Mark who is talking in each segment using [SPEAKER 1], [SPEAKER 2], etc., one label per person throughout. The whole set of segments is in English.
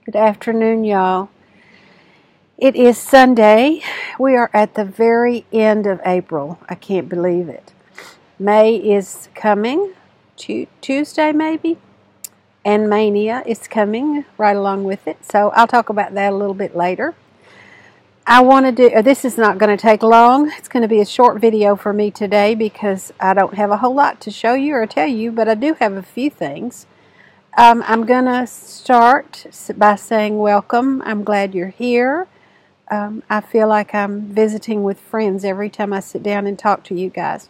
[SPEAKER 1] Good afternoon, y'all. It is Sunday. We are at the very end of April. I can't believe it. May is coming, Tuesday maybe, and Mania is coming right along with it. So I'll talk about that a little bit later. This is not going to take long. It's going to be a short video for me today because I don't have a whole lot to show you or tell you, but I do have a few things. I'm going to start by saying welcome. I'm glad you're here. I feel like I'm visiting with friends every time I sit down and talk to you guys.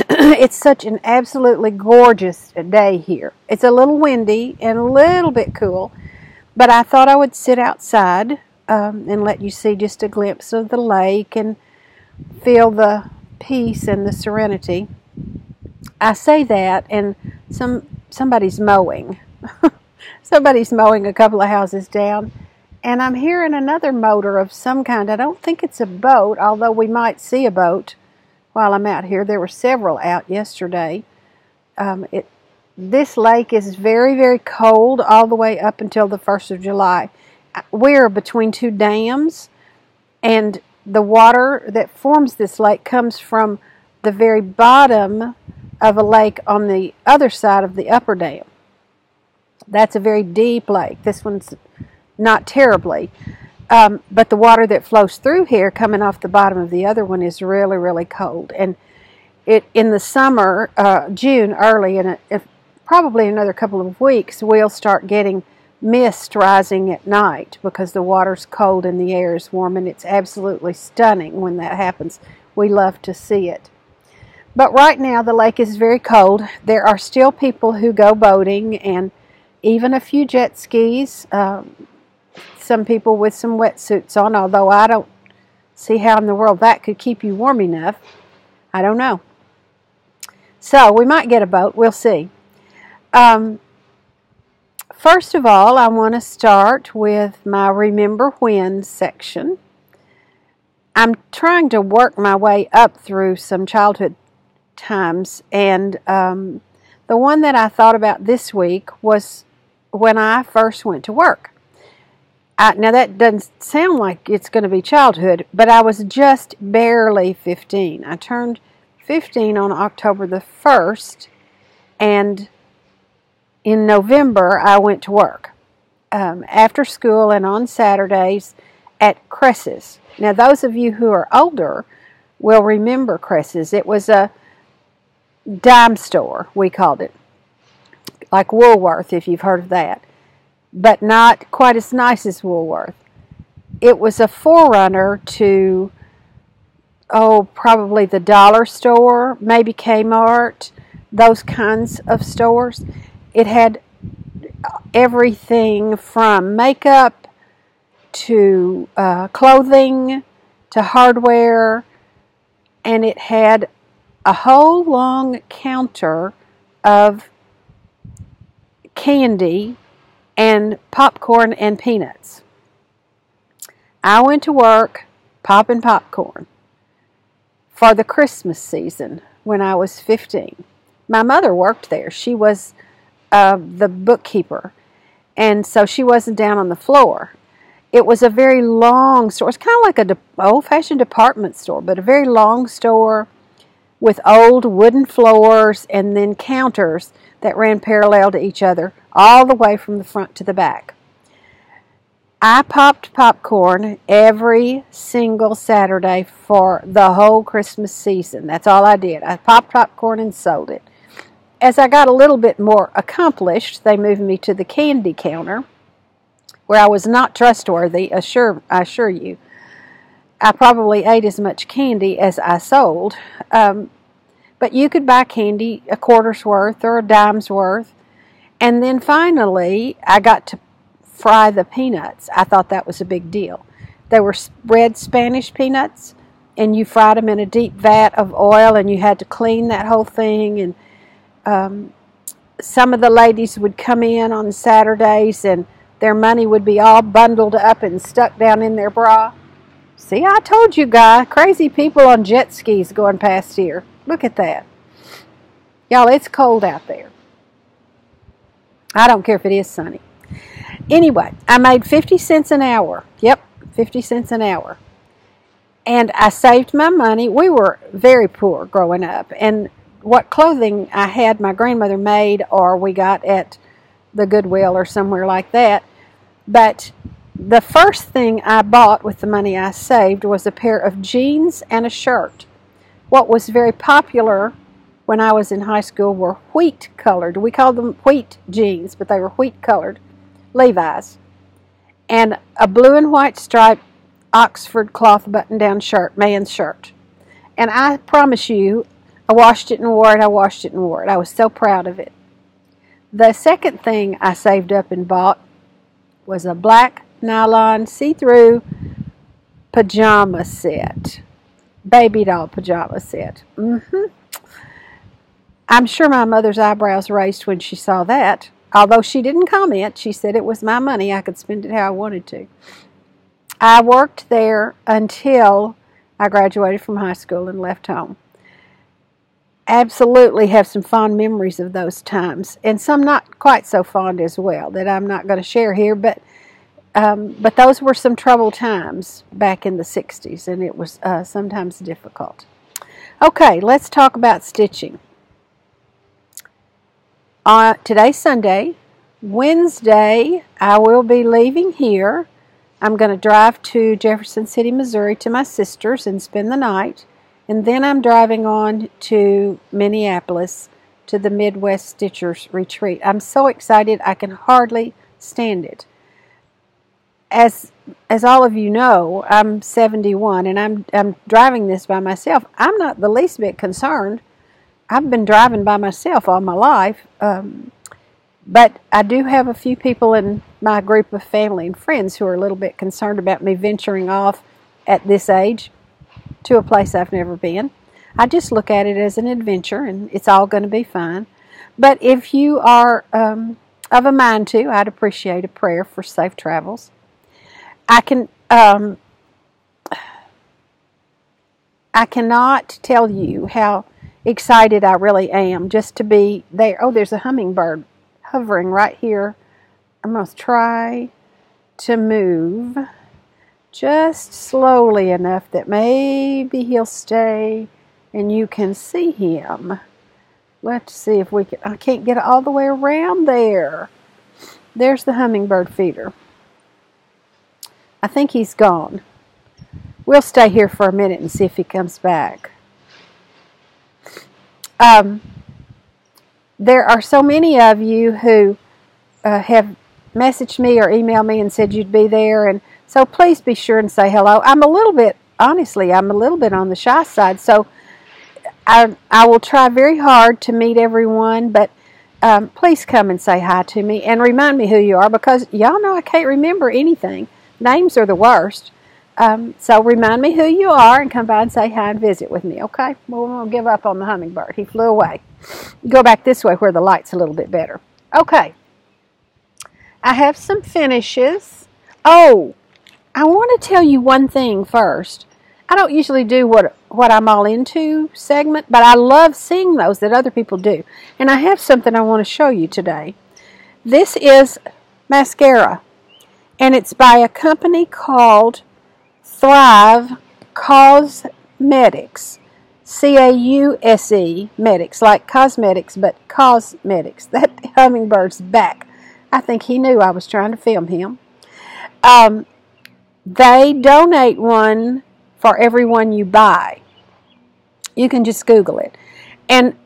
[SPEAKER 1] It's such an absolutely gorgeous day here. It's a little windy and a little bit cool, but I thought I would sit outside and let you see just a glimpse of the lake and feel the peace and the serenity. I say that, and somebody's mowing. Somebody's mowing a couple of houses down, and I'm hearing another motor of some kind. I don't think it's a boat, although we might see a boat while I'm out here. There were several out yesterday. This lake is very, very cold all the way up until the 1st of July. We're between two dams, and the water that forms this lake comes from the very bottom of a lake on the other side of the upper dam. That's a very deep lake. This one's not terribly, but the water that flows through here coming off the bottom of the other one is really, really cold. And in the summer, June early, and probably another couple of weeks, we'll start getting mist rising at night because the water's cold and the air is warm, and it's absolutely stunning when that happens. We love to see it. But right now the lake is very cold. There are still people who go boating and even a few jet skis. Some people with some wetsuits on, although I don't see how in the world that could keep you warm enough. I don't know. So we might get a boat. We'll see. First of all, I want to start with my Remember When section. I'm trying to work my way up through some childhood times, and the one that I thought about this week was when I first went to work. Now that doesn't sound like it's going to be childhood, but I was just barely 15. I turned 15 on October the 1st, and in November I went to work after school and on Saturdays at Cress's. Now those of you who are older will remember Cress's. It was a dime store, we called it, like Woolworth, if you've heard of that, but not quite as nice as Woolworth. It was a forerunner to, probably the dollar store, maybe Kmart, those kinds of stores. It had everything from makeup to clothing to hardware, and it had a whole long counter of candy and popcorn and peanuts. I went to work popping popcorn for the Christmas season when I was 15. My mother worked there. She was the bookkeeper, and so she wasn't down on the floor. It was a very long store. It's kind of like an old-fashioned department store, but a very long store with old wooden floors and then counters that ran parallel to each other all the way from the front to the back. I popped popcorn every single Saturday for the whole Christmas season. That's all I did. I popped popcorn and sold it. As I got a little bit more accomplished, they moved me to the candy counter, where I was not trustworthy, I assure you. I probably ate as much candy as I sold, but you could buy candy a quarter's worth or a dime's worth. And then finally, I got to fry the peanuts. I thought that was a big deal. They were red Spanish peanuts, and you fried them in a deep vat of oil, and you had to clean that whole thing. And some of the ladies would come in on Saturdays, and their money would be all bundled up and stuck down in their bra. See, I told you, guy, crazy people on jet skis going past here. Look at that. Y'all, it's cold out there. I don't care if it is sunny. Anyway, I made 50 cents an hour. Yep, 50 cents an hour. And I saved my money. We were very poor growing up. And what clothing I had, my grandmother made, or we got at the Goodwill or somewhere like that. But the first thing I bought with the money I saved was a pair of jeans and a shirt. What was very popular when I was in high school were wheat colored. We called them wheat jeans, but they were wheat colored Levi's. And a blue and white striped Oxford cloth button-down shirt, man's shirt. And I promise you, I washed it and wore it, I washed it and wore it. I was so proud of it. The second thing I saved up and bought was a black nylon see-through pajama set. Baby doll pajama set. I'm sure my mother's eyebrows raised when she saw that. Although she didn't comment, she said it was my money. I could spend it how I wanted to. I worked there until I graduated from high school and left home. Absolutely have some fond memories of those times, and some not quite so fond as well that I'm not going to share here, but those were some troubled times back in the 60s, and it was sometimes difficult. Okay, let's talk about stitching. Today's Sunday. Wednesday, I will be leaving here. I'm going to drive to Jefferson City, Missouri to my sister's and spend the night. And then I'm driving on to Minneapolis to the Midwest Stitchers Retreat. I'm so excited I can hardly stand it. As all of you know, I'm 71 and I'm driving this by myself. I'm not the least bit concerned. I've been driving by myself all my life. But I do have a few people in my group of family and friends who are a little bit concerned about me venturing off at this age to a place I've never been. I just look at it as an adventure, and it's all going to be fine. But if you are of a mind to, I'd appreciate a prayer for safe travels. I cannot tell you how excited I really am just to be there. Oh, there's a hummingbird hovering right here. I'm going to try to move just slowly enough that maybe he'll stay and you can see him. Let's see if we can. I can't get all the way around there. There's the hummingbird feeder. I think he's gone. We'll stay here for a minute and see if he comes back. There are so many of you who have messaged me or emailed me and said you'd be there, and so please be sure and say hello. Honestly, I'm a little bit on the shy side, so I will try very hard to meet everyone, but please come and say hi to me and remind me who you are, because y'all know I can't remember anything. Names are the worst. So remind me who you are and come by and say hi and visit with me, okay? Well, we won't give up on the hummingbird. He flew away. Go back this way where the light's a little bit better. Okay. I have some finishes. Oh, I want to tell you one thing first. I don't usually do what I'm all into segment, but I love seeing those that other people do. And I have something I want to show you today. This is mascara, and it's by a company called Thrive Cosmetics. C-A-U-S-E, medics, like cosmetics, but cosmetics. That hummingbird's back. I think he knew I was trying to film him. They donate one for every one you buy. You can just Google it. And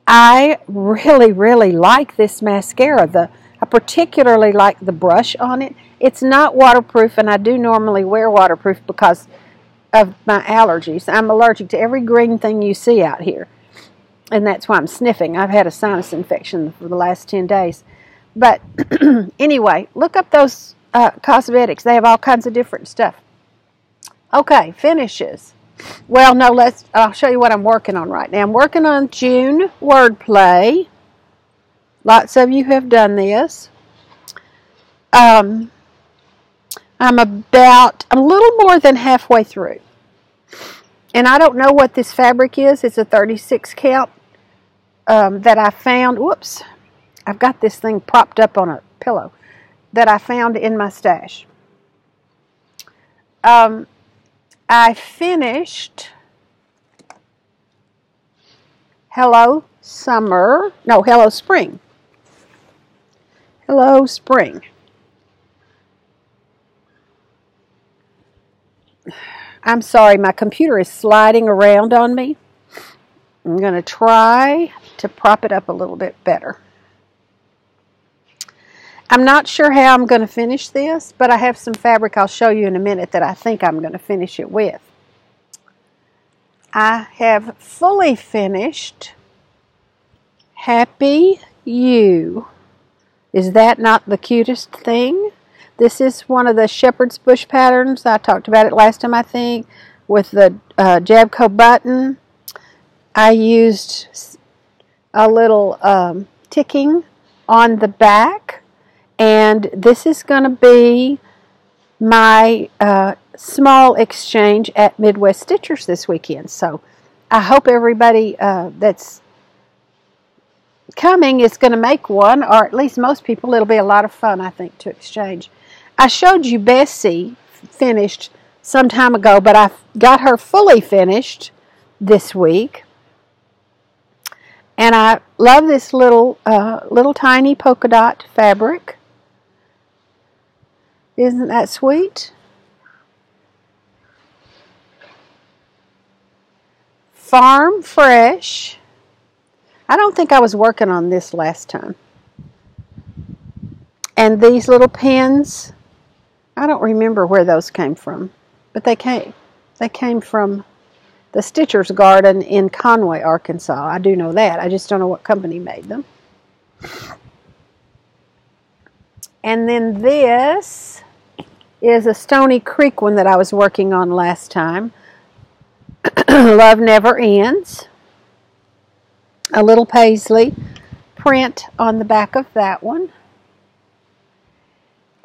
[SPEAKER 1] I really, really like this mascara. I particularly like the brush on it. It's not waterproof, and I do normally wear waterproof because of my allergies. I'm allergic to every green thing you see out here, and that's why I'm sniffing. I've had a sinus infection for the last 10 days. But anyway, look up those cosmetics. They have all kinds of different stuff. Okay, finishes. Well, no, I'll show you what I'm working on right now. I'm working on June wordplay. Lots of you have done this. I'm a little more than halfway through. And I don't know what this fabric is. It's a 36 count that I found. Whoops. I've got this thing propped up on a pillow. that I found in my stash. I finished Hello Summer, no, Hello Spring. Hello Spring. I'm sorry, my computer is sliding around on me. I'm going to try to prop it up a little bit better. I'm not sure how I'm going to finish this, but I have some fabric I'll show you in a minute that I think I'm going to finish it with. I have fully finished Happy You. Is that not the cutest thing? This is one of the shepherd's bush patterns. I talked about it last time, I think, with the Jabco button. I used a little ticking on the back, and this is going to be my small exchange at Midwest Stitchers this weekend. So I hope everybody that's coming is going to make one, or at least most people. It'll be a lot of fun, I think, to exchange. I showed you Bessie finished some time ago, but I got her fully finished this week. And I love this little tiny polka dot fabric. Isn't that sweet? Farm Fresh. I don't think I was working on this last time. And these little pins, I don't remember where those came from, but they came from the Stitcher's Garden in Conway, Arkansas. I do know that. I just don't know what company made them. And then this is a Stony Creek one that I was working on last time. Love Never Ends. A little paisley print on the back of that one.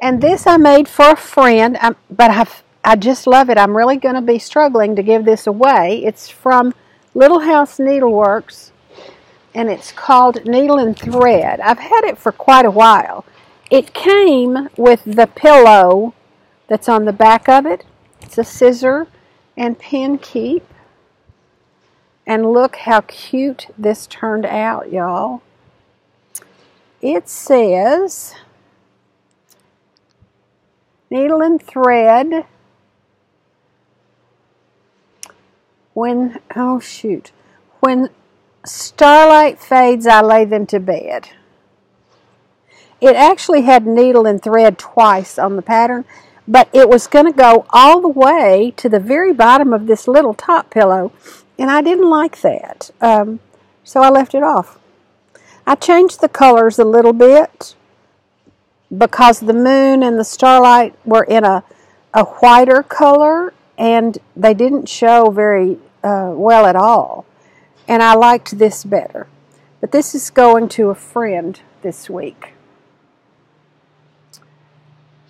[SPEAKER 1] And this I made for a friend, but I just love it. I'm really going to be struggling to give this away. It's from Little House Needleworks, and it's called Needle and Thread. I've had it for quite a while. It came with the pillow that's on the back of it. It's a scissor and pin keep. And look how cute this turned out, y'all. It says Needle and Thread. When starlight fades, I lay them to bed. It actually had needle and thread twice on the pattern, but it was going to go all the way to the very bottom of this little top pillow, and I didn't like that, so I left it off. I changed the colors a little bit because the moon and the starlight were in a whiter color, and they didn't show very well at all, and I liked this better. But this is going to a friend this week.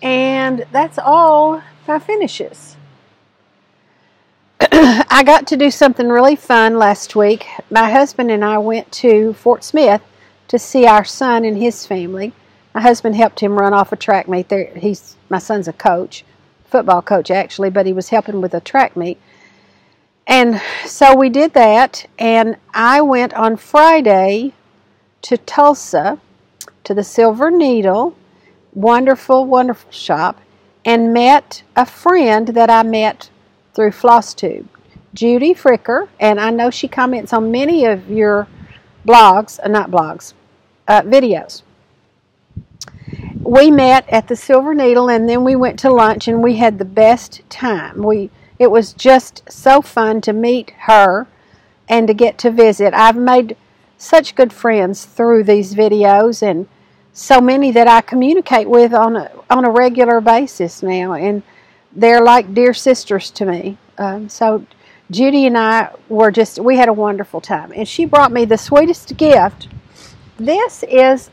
[SPEAKER 1] And that's all my finishes. I got to do something really fun last week. My husband and I went to Fort Smith to see our son and his family. My husband helped him run off a track meet. My son's a coach, football coach actually, but he was helping with a track meet. And so we did that, and I went on Friday to Tulsa to the Silver Needle. Wonderful, wonderful shop, and met a friend that I met through Flosstube, Judy Fricker, and I know she comments on many of your videos. We met at the Silver Needle, and then we went to lunch, and we had the best time. It was just so fun to meet her and to get to visit. I've made such good friends through these videos, and so many that I communicate with on a regular basis now, and they're like dear sisters to me. So Judy and I we had a wonderful time, and she brought me the sweetest gift. This is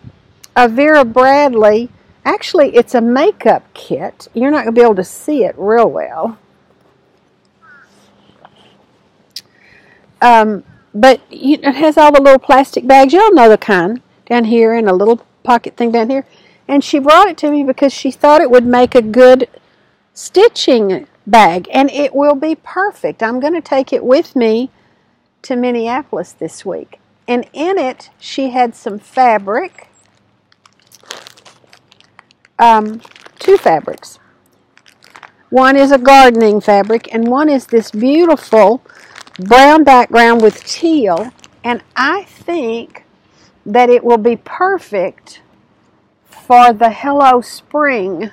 [SPEAKER 1] a Vera Bradley. Actually, it's a makeup kit. You're not going to be able to see it real well. But it has all the little plastic bags. Y'all know the kind down here, and a little pocket thing down here. And she brought it to me because she thought it would make a good stitching bag. And it will be perfect. I'm going to take it with me to Minneapolis this week. And in it, she had some fabric. Two fabrics. One is a gardening fabric, and one is this beautiful brown background with teal. And I think that it will be perfect for the Hello Spring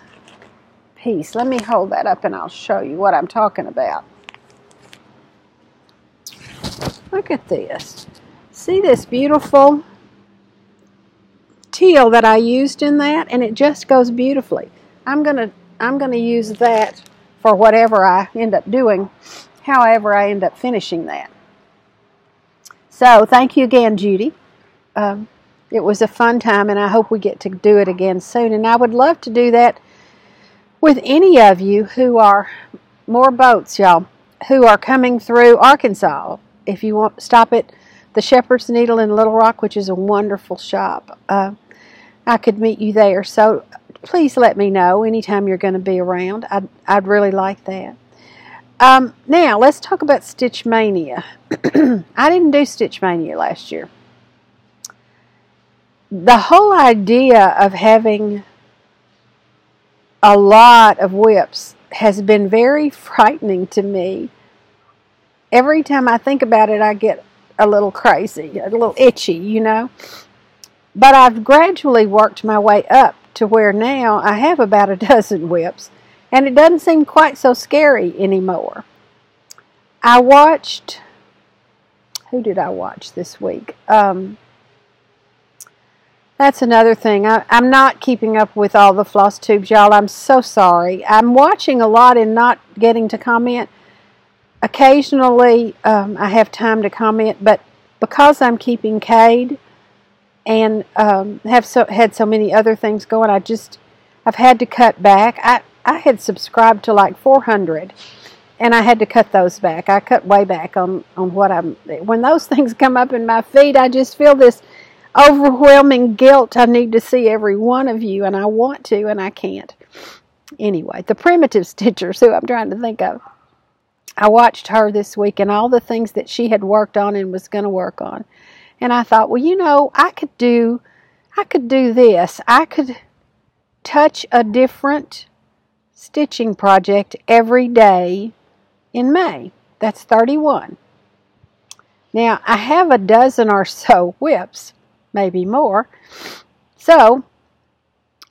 [SPEAKER 1] piece. Let me hold that up and I'll show you what I'm talking about. Look at this. See this beautiful teal that I used in that, and it just goes beautifully. I'm gonna use that for whatever I end up doing, however I end up finishing that. So thank you again, Judy. It was a fun time, and I hope we get to do it again soon. And I would love to do that with any of you who are more boats, y'all, who are coming through Arkansas. If you want to stop at the Shepherd's Needle in Little Rock, which is a wonderful shop, I could meet you there. So please let me know anytime you're going to be around. I'd really like that. Now, let's talk about Stitch Mania. I didn't do Stitch Mania last year. The whole idea of having a lot of whips has been very frightening to me. Every time I think about it, I get a little crazy, a little itchy, you know. But I've gradually worked my way up to where now I have about a dozen whips, and it doesn't seem quite so scary anymore. I watched, who did I watch this week? That's another thing. I'm not keeping up with all the Flosstubes, y'all. I'm so sorry. I'm watching a lot and not getting to comment. Occasionally, I have time to comment, but because I'm keeping Cade and had so many other things going, I've had to cut back. I had subscribed to like 400, and I had to cut those back. I cut way back on what when those things come up in my feed, I just feel this overwhelming guilt. I need to see every one of you, and I want to, and I can't. Anyway, the Primitive Stitchers, who I'm trying to think of. I watched her this week and all the things that she had worked on and was going to work on. And I thought, well, you know, I could do this. I could touch a different stitching project every day in May. That's 31. Now, I have a dozen or so whips, maybe more. So,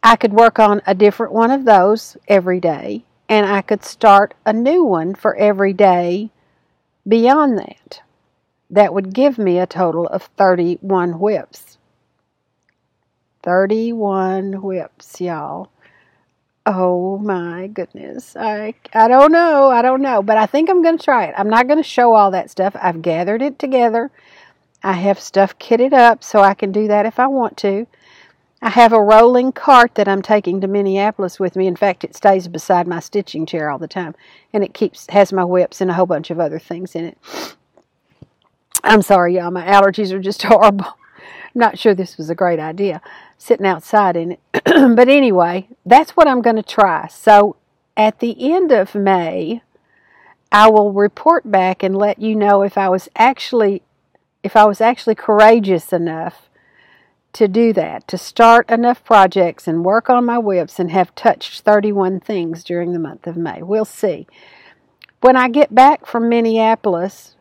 [SPEAKER 1] I could work on a different one of those every day, and I could start a new one for every day beyond that. That would give me a total of 31 whips. 31 whips, y'all. Oh my goodness. I don't know, but I think I'm going to try it. I'm not going to show all that stuff. I've gathered it together. I have stuff kitted up so I can do that if I want to. I have a rolling cart that I'm taking to Minneapolis with me. In fact, it stays beside my stitching chair all the time, and it has my whips and a whole bunch of other things in it. I'm sorry, y'all. My allergies are just horrible. I'm not sure this was a great idea, sitting outside in it. But anyway, that's what I'm going to try. So at the end of May, I will report back and let you know if I was actually courageous enough to do that, to start enough projects and work on my whips and have touched 31 things during the month of May. We'll see. When I get back from Minneapolis,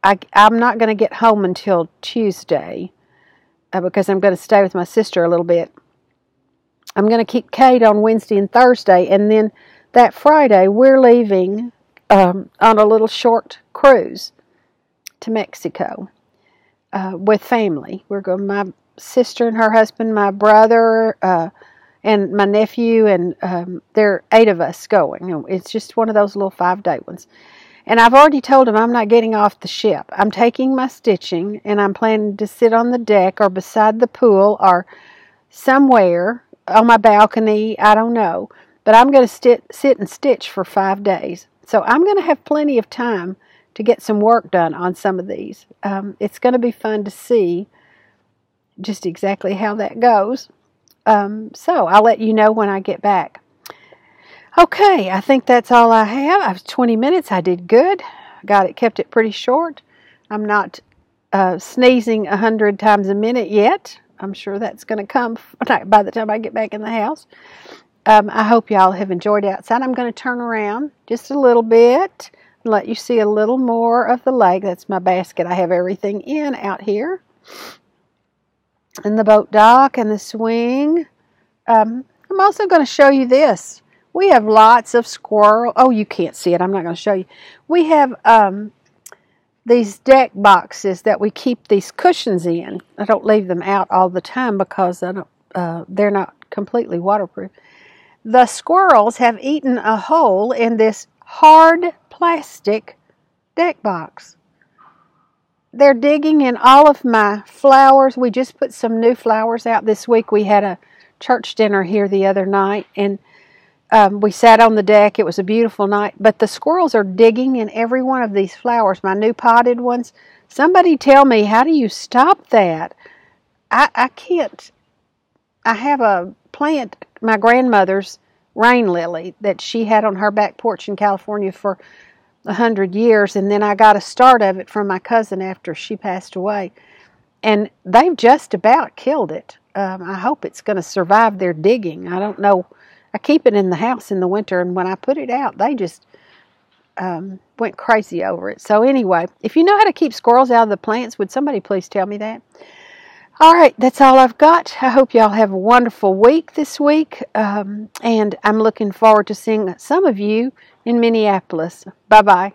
[SPEAKER 1] I'm not going to get home until Tuesday because I'm going to stay with my sister a little bit. I'm going to keep Kate on Wednesday and Thursday, and then that Friday we're leaving on a little short cruise to Mexico. With family. We're going, my sister and her husband, my brother, and my nephew, and there are 8 of us going. It's just one of those little 5-day ones. And I've already told them I'm not getting off the ship. I'm taking my stitching, and I'm planning to sit on the deck or beside the pool or somewhere on my balcony. I don't know. But I'm going to sit and stitch for 5 days. So I'm going to have plenty of time to get some work done on some of these. It's going to be fun to see just exactly how that goes. So I'll let you know when I get back. Okay, I think that's all I have. I was 20 minutes. I did good. Kept it pretty short. I'm not sneezing 100 times a minute yet. I'm sure that's going to come by the time I get back in the house. I hope y'all have enjoyed outside. I'm going to turn around just a little bit and let you see a little more of the lake. That's my basket. I have everything in out here. And the boat dock and the swing. I'm also going to show you this. We have lots of squirrel. Oh, you can't see it. I'm not going to show you. We have these deck boxes that we keep these cushions in. I don't leave them out all the time because they're not completely waterproof. The squirrels have eaten a hole in this hard plastic deck box. They're digging in all of my flowers. We just put some new flowers out this week. We had a church dinner here the other night, and we sat on the deck. It was a beautiful night, but the squirrels are digging in every one of these flowers, my new potted ones. Somebody tell me, how do you stop that? I can't. I have a plant, my grandmother's rain lily, that she had on her back porch in California for 100 years, and then I got a start of it from my cousin after she passed away, and they've just about killed it. I hope it's going to survive their digging. I don't know. I keep it in the house in the winter, and when I put it out, they just went crazy over it. So anyway, if you know how to keep squirrels out of the plants, would somebody please tell me that? All right, that's all I've got. I hope y'all have a wonderful week this week, and I'm looking forward to seeing some of you in Minneapolis. Bye-bye.